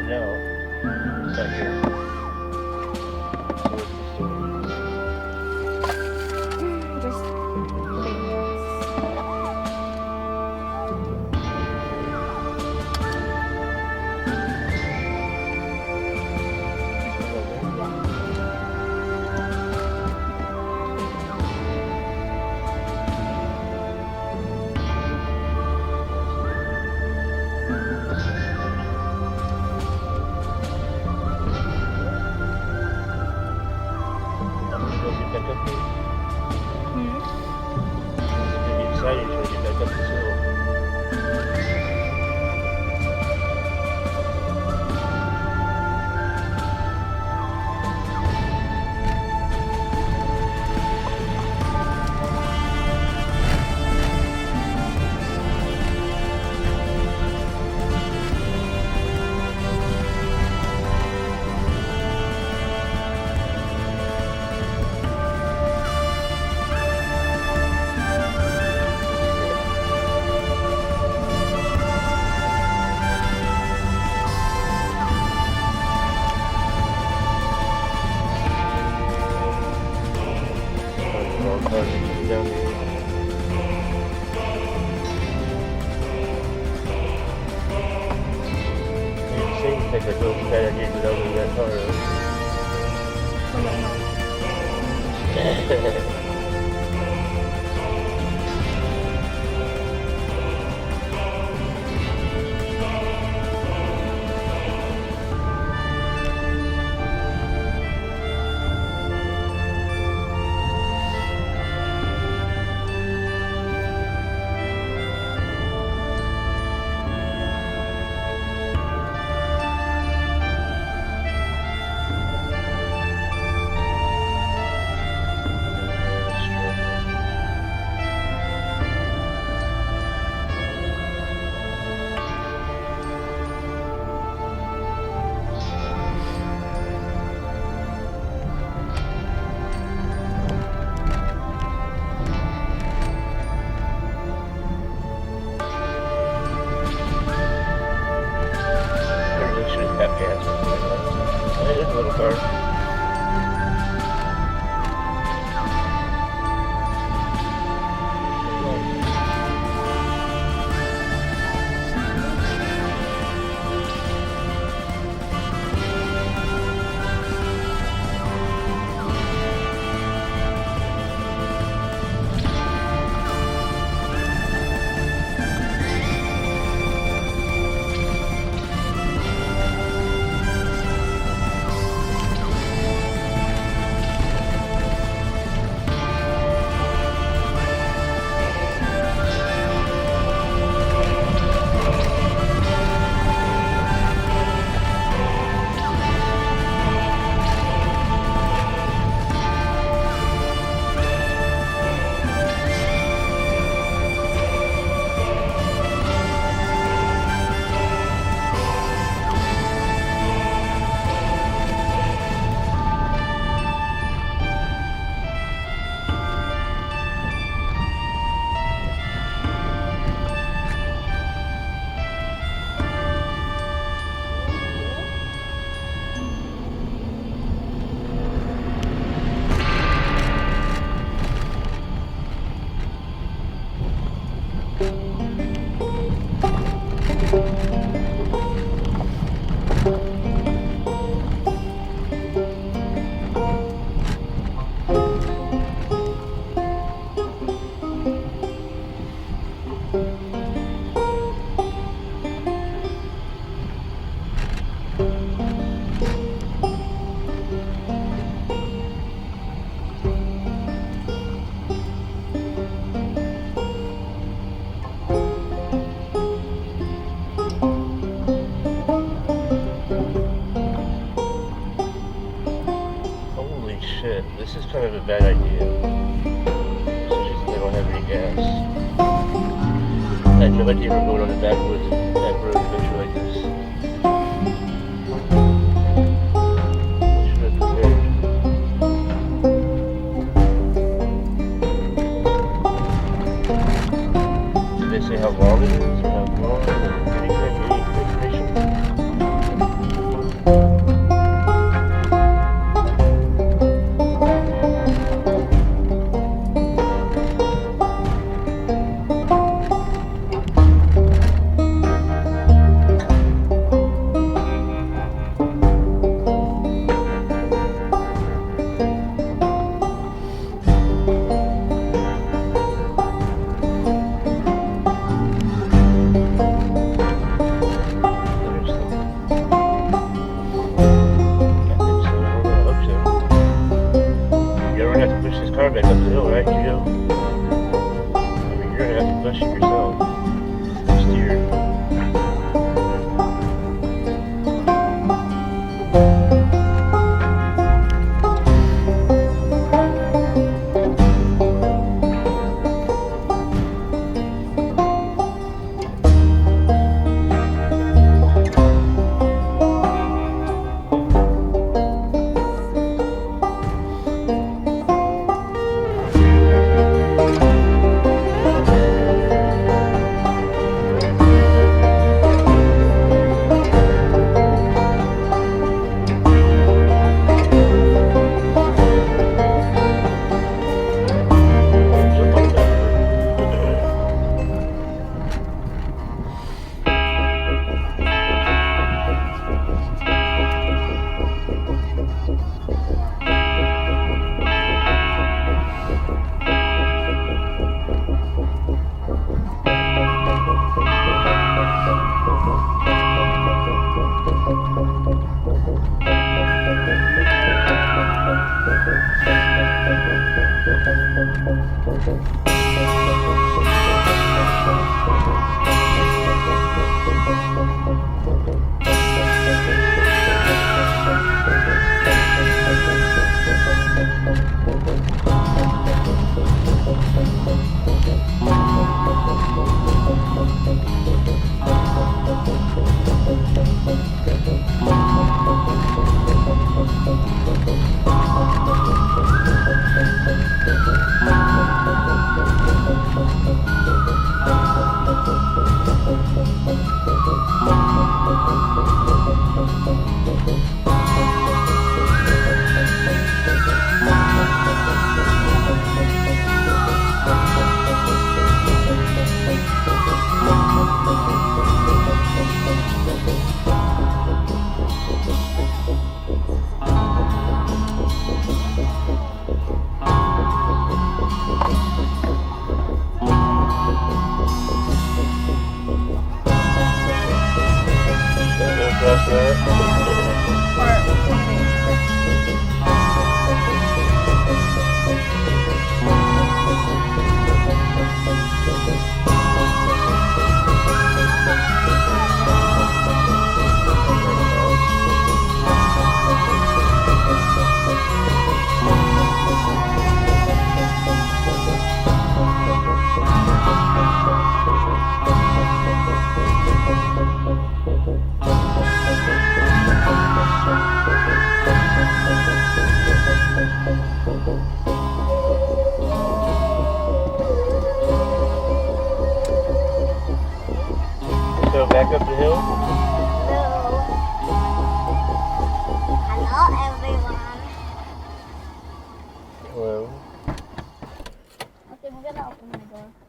now. It's not here. So what's the story? Just fingers. I'm gonna go get back up here. Hmm? It's gonna be exciting trying to get back up this hill. All cars are coming down here. It seems like a little bad idea to get over in that car. Huh? There's a little car. This is kind of a bad idea. Especially since they don't have any gas. I had no idea we're going on the back road adventure like this. I should have prepared. Did they say how long it is or how long or any information? So back up the hill.